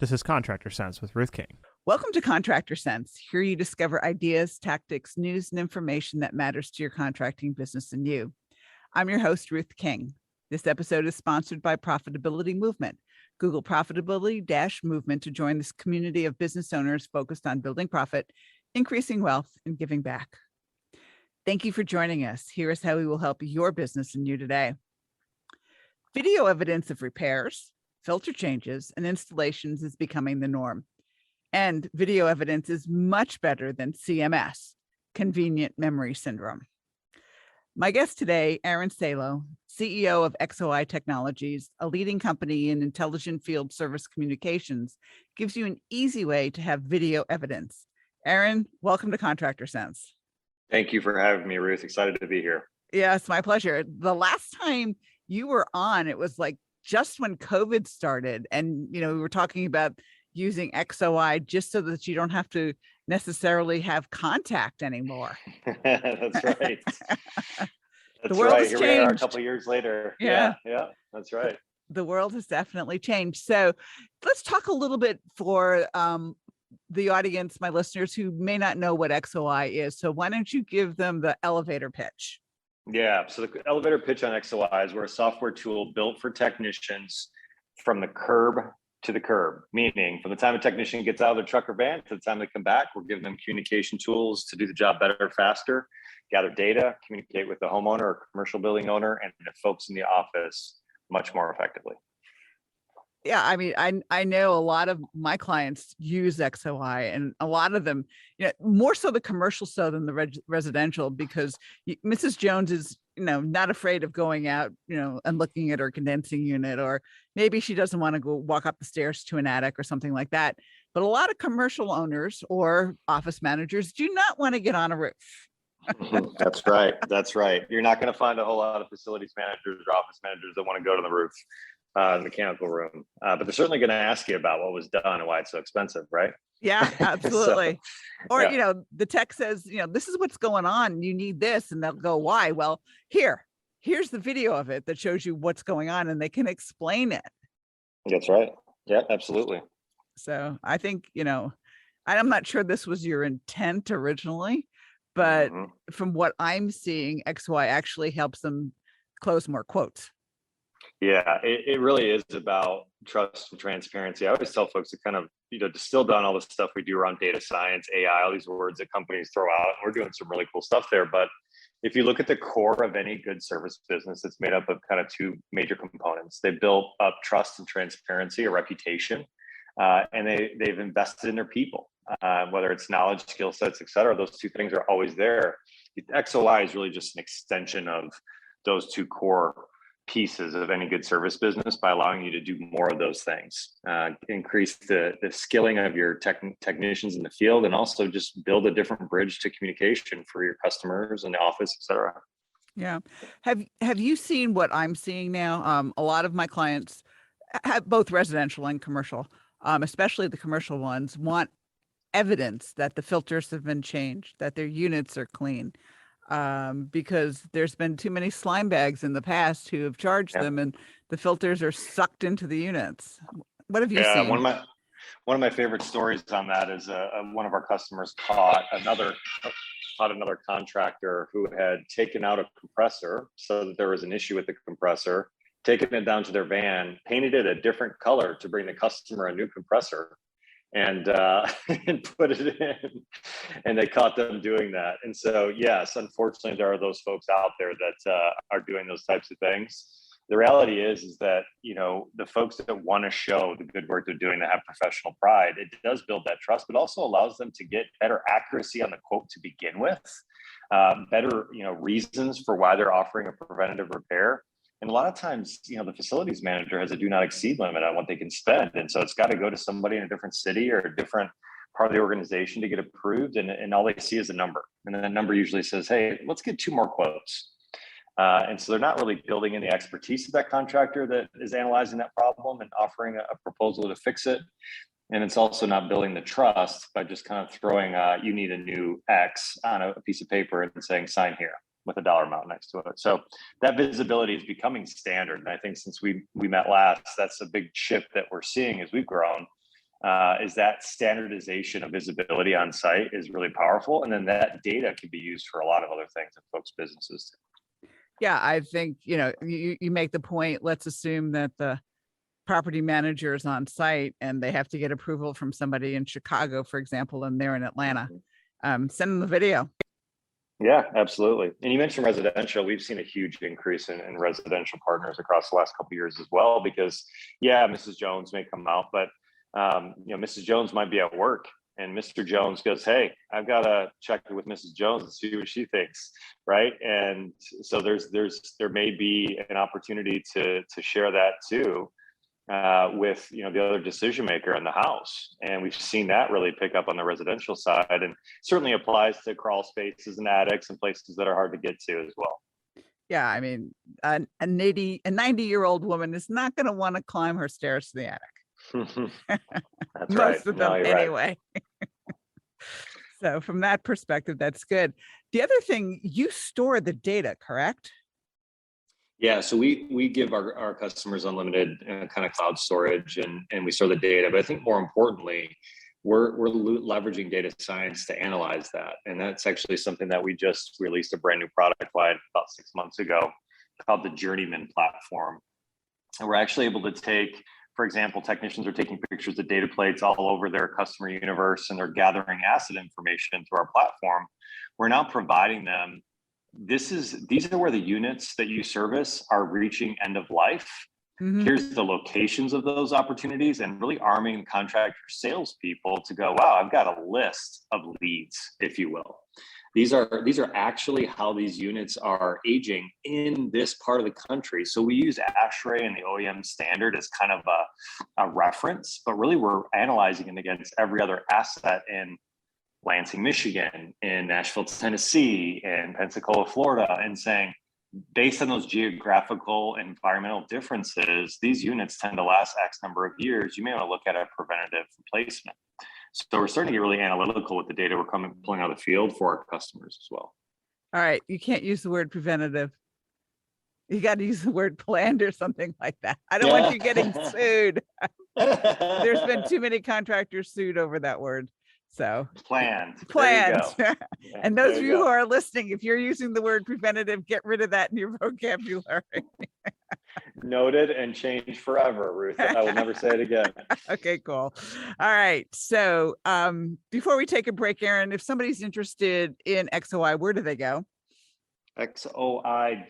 This is Contractor Sense with Ruth King. Welcome to Contractor Sense. Here you discover ideas, tactics, news, and information that matters to your contracting business and you. I'm your host, Ruth King. This episode is sponsored by Profitability Movement. Google Profitability-Movement to join this community of business owners focused on building profit, increasing wealth, and giving back. Thank you for joining us. Here is how we will help your business and you today. Video evidence of repairs, filter changes, and installations is becoming the norm. And video evidence is much better than CMS, convenient memory syndrome. My guest today, Aaron Salow, CEO of XOI Technologies, a leading company in IntelligentField Service Communications, gives you an easy way to have video evidence. Aaron, welcome to Contractor Sense. Thank you for having me, Ruth. Excited to be here. Yeah, it's my pleasure. The last time you were on, it was like just when COVID started, and we were talking about using XOI just so that you don't have to necessarily have contact anymore. That's right. The world has Here changed. We are a couple of years later. Yeah, that's right. The world has definitely changed. So let's talk a little bit for the audience, my listeners who may not know what XOI is. So why don't you give them the elevator pitch? Yeah, so the elevator pitch on XOI is we're a software tool built for technicians from the curb to the curb, meaning from the time a technician gets out of their truck or van to the time they come back, we're giving them communication tools to do the job better, faster, gather data, communicate with the homeowner or commercial building owner and the folks in the office much more effectively. Yeah, I mean, I know a lot of my clients use XOI, and a lot of them, more so the commercial so than the residential, because Mrs. Jones is, not afraid of going out, and looking at her condensing unit, or maybe she doesn't want to go walk up the stairs to an attic or something like that. But a lot of commercial owners or office managers do not want to get on a roof. That's right. That's right. You're not going to find a whole lot of facilities managers or office managers that want to go to the roof. The mechanical room, but they're certainly going to ask you about what was done and why it's so expensive, right? Yeah, absolutely. So, or the tech says, this is what's going on, you need this, and they'll go, why? Well, here's the video of it that shows you what's going on, and they can explain it. That's right. Yeah, absolutely. So I think, I'm not sure this was your intent originally, but from what I'm seeing, XY actually helps them close more quotes. Yeah, it really is about trust and transparency. I always tell folks to kind of, distill down all the stuff we do around data science, AI, all these words that companies throw out. And we're doing some really cool stuff there. But if you look at the core of any good service business, it's made up of kind of two major components. They built up trust and transparency, a reputation, and they've invested in their people, whether it's knowledge, skill sets, et cetera. Those two things are always there. XOI is really just an extension of those two core pieces of any good service business by allowing you to do more of those things, increase the skilling of your technicians in the field, and also just build a different bridge to communication for your customers in the office, et cetera. Yeah. Have you seen what I'm seeing now? A lot of my clients have both residential and commercial, especially the commercial ones, want evidence that the filters have been changed, that their units are clean. Because there's been too many slime bags in the past who have charged them, and the filters are sucked into the units. What have you seen? One of my favorite stories on that is one of our customers caught another contractor who had taken out a compressor so that there was an issue with the compressor, taken it down to their van, painted it a different color to bring the customer a new compressor, and put it in, and they caught them doing that. And so, yes, unfortunately, there are those folks out there that are doing those types of things. The reality is that, the folks that want to show the good work they're doing, that have professional pride, it does build that trust, but also allows them to get better accuracy on the quote to begin with, better, reasons for why they're offering a preventative repair. And a lot of times, the facilities manager has a do not exceed limit on what they can spend. And so it's got to go to somebody in a different city or a different part of the organization to get approved. And all they see is a number. And then that number usually says, hey, let's get 2 more quotes. And so they're not really building in the expertise of that contractor that is analyzing that problem and offering a proposal to fix it. And it's also not building the trust by just kind of throwing, you need a new X on a piece of paper and saying, sign here, with a dollar amount next to it. So that visibility is becoming standard. And I think since we met last, that's a big shift that we're seeing as we've grown. is that standardization of visibility on site is really powerful. And then that data can be used for a lot of other things in folks' businesses too. Yeah, I think, you make the point. Let's assume that the property manager is on site and they have to get approval from somebody in Chicago, for example, and they're in Atlanta. Send them the video. Yeah, absolutely. And you mentioned residential. We've seen a huge increase in residential partners across the last couple of years as well, because Mrs. Jones may come out, but Mrs. Jones might be at work and Mr. Jones goes, "Hey, I've got to check with Mrs. Jones and see what she thinks." Right. And so there may be an opportunity to share that too, with the other decision maker in the house. And we've seen that really pick up on the residential side, and certainly applies to crawl spaces and attics and places that are hard to get to as well. Yeah, I mean, a 90-year-old woman is not going to want to climb her stairs to the attic. That's Most right. of them anyway. So from that perspective, that's good. The other thing, you store the data, correct? Yeah, so we give our customers unlimited kind of cloud storage, and we store the data. But I think more importantly, we're leveraging data science to analyze that. And that's actually something that we just released a brand new product line about 6 months ago called the Journeyman platform. And we're actually able to take, for example, technicians are taking pictures of data plates all over their customer universe, and they're gathering asset information through our platform. We're now providing them, these are where the units that you service are reaching end of life. Mhm. Here's the locations of those opportunities, and really arming contractor salespeople to go, wow, I've got a list of leads, if you will. These are actually how these units are aging in this part of the country. So we use ASHRAE and the OEM standard as kind of a reference, but really we're analyzing it against every other asset in Lansing, Michigan, in Nashville, Tennessee, and Pensacola, Florida, and saying, based on those geographical and environmental differences, these units tend to last X number of years. You may want to look at a preventative replacement. So we're starting to get really analytical with the data we're pulling out of the field for our customers as well. All right. You can't use the word preventative. You got to use the word planned or something like that. I don't want you getting sued. There's been too many contractors sued over that word. So planned. And those of you who are listening, if you're using the word preventative, get rid of that in your vocabulary. Noted and changed forever, Ruth. I will never say it again. Okay, cool. All right. So before we take a break, Aaron, if somebody's interested in XOI, where do they go? XOI.io.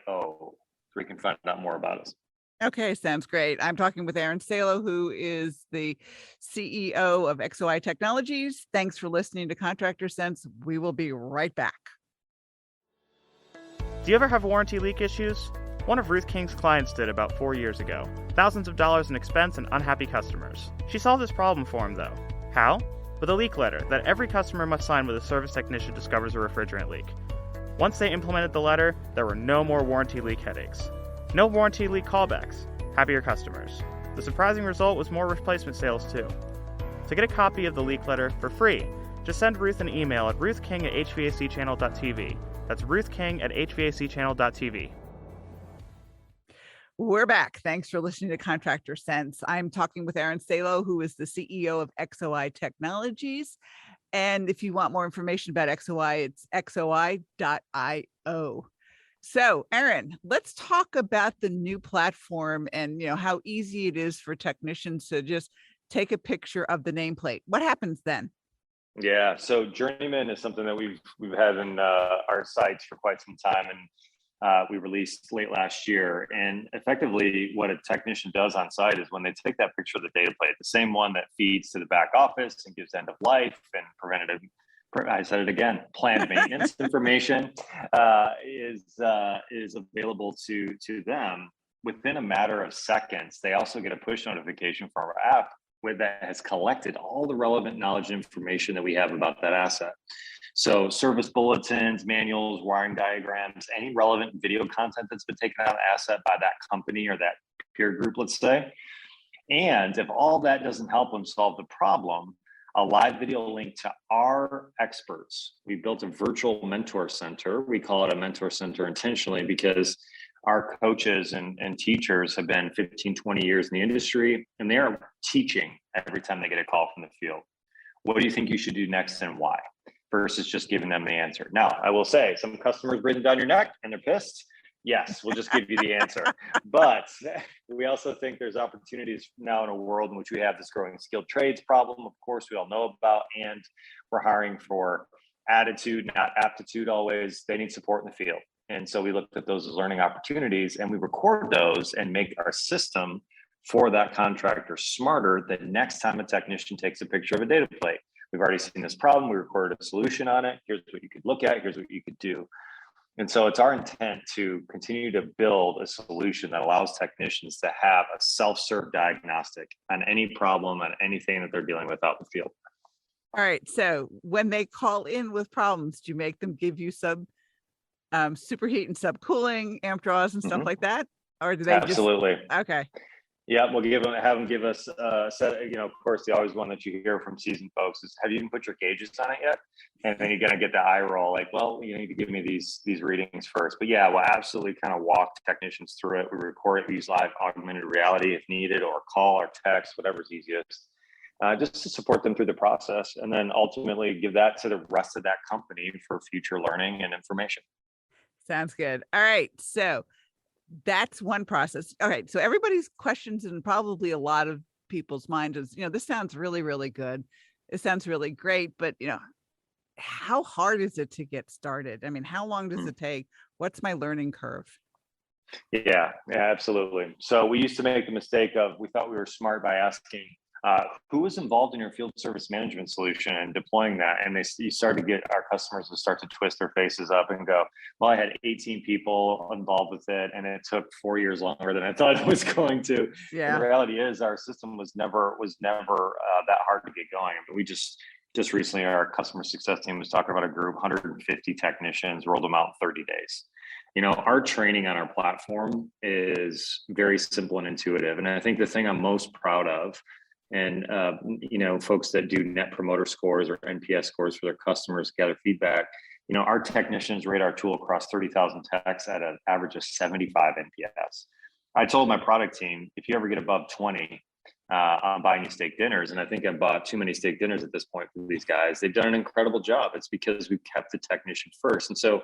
So we can find out more about us. Okay, sounds great. I'm talking with Aaron Salow, who is the CEO of XOI Technologies. Thanks for listening to Contractor Sense. We will be right back. Do you ever have warranty leak issues? One of Ruth King's clients did about 4 years ago. Thousands of dollars in expense and unhappy customers. She solved this problem for him, though. How? With a leak letter that every customer must sign when a service technician discovers a refrigerant leak. Once they implemented the letter, there were no more warranty leak headaches. No warranty leak callbacks. Happier customers. The surprising result was more replacement sales too. To get a copy of the leak letter for free, just send Ruth an email at ruthking@hvacchannel.tv. That's ruthking@hvacchannel.tv. We're back. Thanks for listening to Contractor Sense. I'm talking with Aaron Salow, who is the CEO of XOI Technologies. And if you want more information about XOI, it's xoi.io. So, Aaron, let's talk about the new platform and how easy it is for technicians to just take a picture of the nameplate. What happens then? Yeah, so Journeyman is something that we've had in our sites for quite some time, and we released late last year. And effectively, what a technician does on site is when they take that picture of the data plate, the same one that feeds to the back office and gives end of life and preventative, I said it again, planned maintenance information is available to them within a matter of seconds. They also get a push notification from our app that has collected all the relevant knowledge and information that we have about that asset. So service bulletins, manuals, wiring diagrams, any relevant video content that's been taken out of the asset by that company or that peer group, let's say. And if all that doesn't help them solve the problem, a live video link to our experts. We built a virtual mentor center. We call it a mentor center intentionally because our coaches and teachers have been 15, 20 years in the industry, and they are teaching every time they get a call from the field. What do you think you should do next and why? Versus just giving them the answer. Now, I will say some customers breathing down your neck and they're pissed. Yes, we'll just give you the answer. But we also think there's opportunities now in a world in which we have this growing skilled trades problem, of course, we all know about, and we're hiring for attitude, not aptitude always. They need support in the field. And so we looked at those as learning opportunities and we record those and make our system for that contractor smarter that next time a technician takes a picture of a data plate, we've already seen this problem, we recorded a solution on it, here's what you could look at, here's what you could do. And so it's our intent to continue to build a solution that allows technicians to have a self-serve diagnostic on any problem, on anything that they're dealing with out in the field. All right. So when they call in with problems, do you make them give you superheat and subcooling, amp draws and stuff like that? Or do they Absolutely. Okay. Yeah, we'll have them give us a set. Of course, the always one that you hear from seasoned folks is, "Have you even put your gauges on it yet?" And then you're gonna get the eye roll, like, "Well, you need to give me these readings first." But yeah, we'll absolutely kind of walk technicians through it. We record it, we use live augmented reality if needed, or call or text, whatever's easiest, just to support them through the process, and then ultimately give that to the rest of that company for future learning and information. Sounds good. All right. So that's one process. All right. So everybody's questions and probably a lot of people's mind is, this sounds really, really good. It sounds really great, but how hard is it to get started? I mean, how long does it take? What's my learning curve? Yeah, absolutely. So we used to make the mistake of, we thought we were smart by asking, who was involved in your field service management solution and deploying that? And you started to get our customers to start to twist their faces up and go, "Well, I had 18 people involved with it, and it took 4 years longer than I thought it was going to." Yeah. And the reality is, our system was never that hard to get going. I mean, we just recently, our customer success team was talking about a group, 150 technicians, rolled them out in 30 days. Our training on our platform is very simple and intuitive. And I think the thing I'm most proud of, and folks that do net promoter scores or NPS scores for their customers, gather feedback, our technicians rate our tool across 30,000 techs at an average of 75 NPS. I told my product team, if you ever get above 20, I'm buying you steak dinners. And I think I've bought too many steak dinners at this point for these guys. They've done an incredible job. It's because we've kept the technician first. And so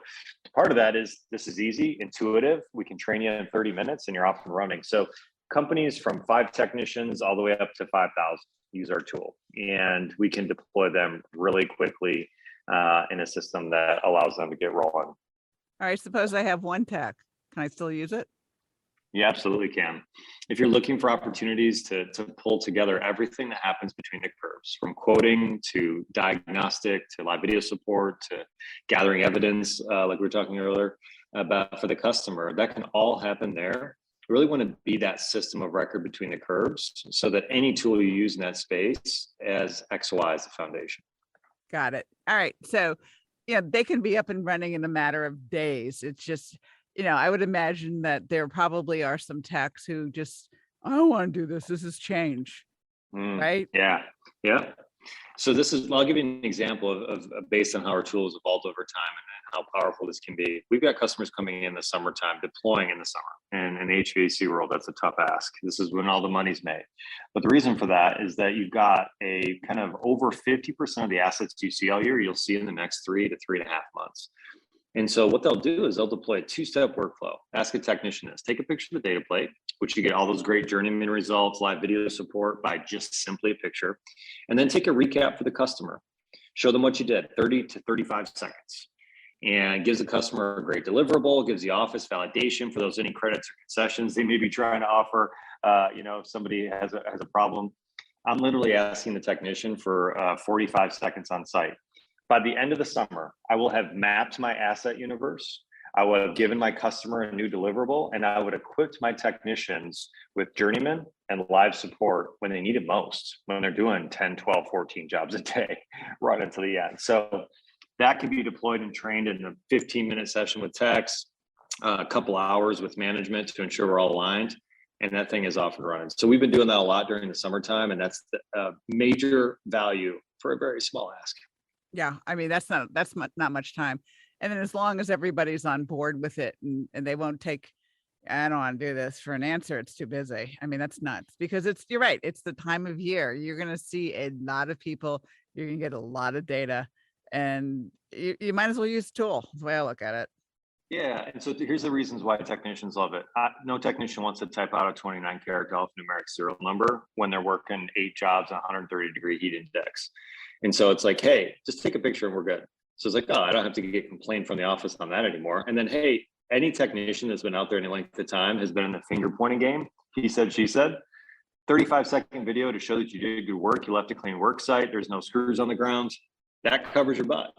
part of that is, this is easy, intuitive. We can train you in 30 minutes and you're off and running. So companies from 5 technicians all the way up to 5,000 use our tool, and we can deploy them really quickly in a system that allows them to get rolling. All right. Suppose I have 1 tech. Can I still use it? You absolutely can. If you're looking for opportunities to pull together everything that happens between the curves, from quoting to diagnostic to live video support to gathering evidence, like we were talking earlier about for the customer, that can all happen there. We really want to be that system of record between the curves so that any tool you use in that space as XOI as the foundation. Got it. All right. So, they can be up and running in a matter of days. It's just, I would imagine that there probably are some techs who just, "I don't want to do this. This is change." Right? Yeah. So I'll give you an example of based on how our tools evolved over time and how powerful this can be. We've got customers coming in the summertime, deploying in the summer. And in the HVAC world, that's a tough ask. This is when all the money's made. But the reason for that is that you've got a kind of over 50% of the assets you see all year, you'll see in the next 3 to 3.5 months. And so what they'll do is they'll deploy a 2-step workflow. Ask a technician this: take a picture of the data plate, which you get all those great journeyman results, live video support by just simply a picture, and then take a recap for the customer. Show them what you did, 30 to 35 seconds. And gives the customer a great deliverable, gives the office validation for those any credits or concessions they may be trying to offer. If somebody has a problem. I'm literally asking the technician for 45 seconds on site. By the end of the summer, I will have mapped my asset universe. I would have given my customer a new deliverable, and I would have equipped my technicians with journeyman and live support when they need it most, when they're doing 10, 12, 14 jobs a day, right until the end. So that can be deployed and trained in a 15-minute session with techs, a couple hours with management to ensure we're all aligned, and that thing is off and running. So we've been doing that a lot during the summertime, and that's the major value for a very small ask. Yeah, I mean, that's not much time. And then as long as everybody's on board with it and they won't take, I don't want to do this for an answer. It's too busy. I mean, that's nuts because you're right. It's the time of year. You're going to see a lot of people. You're going to get a lot of data and you might as well use the tool. That's the way I look at it. Yeah, and so here's the reasons why technicians love it. No technician wants to type out a 29-character alphanumeric serial number when they're working 8 jobs on 130-degree heat index. And so it's like, hey, just take a picture and we're good. So it's like, oh, I don't have to get complained from the office on that anymore. And then, hey, any technician that's been out there any length of time has been in the finger pointing game. He said, she said, 35-second video to show that you did good work. You left a clean work site. There's no screws on the ground. That covers your butt.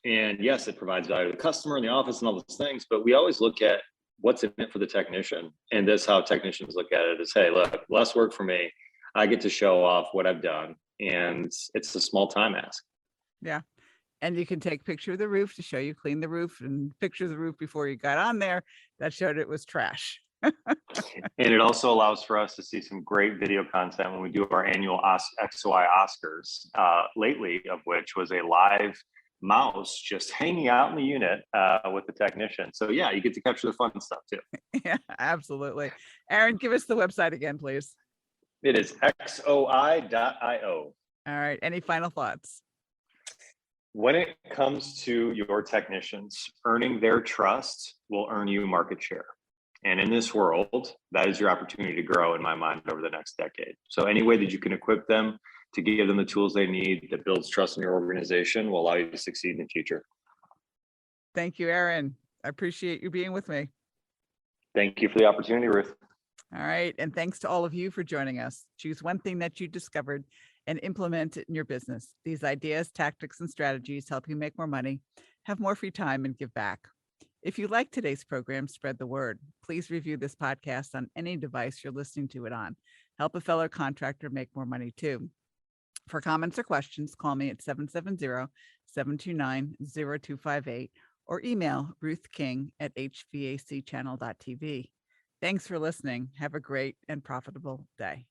And yes, it provides value to the customer in the office and all those things, but we always look at what's in it for the technician. And that's how technicians look at it is, hey, look, less work for me. I get to show off what I've done. And it's a small time ask. Yeah. And you can take a picture of the roof to show you cleaned the roof and picture of the roof before you got on there that showed it was trash. And it also allows for us to see some great video content when we do our annual XOI Oscars, lately of which was a live mouse just hanging out in the unit with the technician. So yeah, you get to capture the fun stuff too. Yeah, absolutely. Aaron, give us the website again, please. It is XOI.io. All right. Any final thoughts? When it comes to your technicians, earning their trust will earn you market share. And in this world, that is your opportunity to grow in my mind over the next decade. So any way that you can equip them to give them the tools they need that builds trust in your organization will allow you to succeed in the future. Thank you, Aaron. I appreciate you being with me. Thank you for the opportunity, Ruth. All right. And thanks to all of you for joining us. Choose one thing that you discovered and implement it in your business. These ideas, tactics, and strategies help you make more money, have more free time, and give back. If you like today's program, spread the word. Please review this podcast on any device you're listening to it on. Help a fellow contractor make more money too. For comments or questions, call me at 770-729-0258 or email Ruth King at hvacchannel.tv. Thanks for listening. Have a great and profitable day.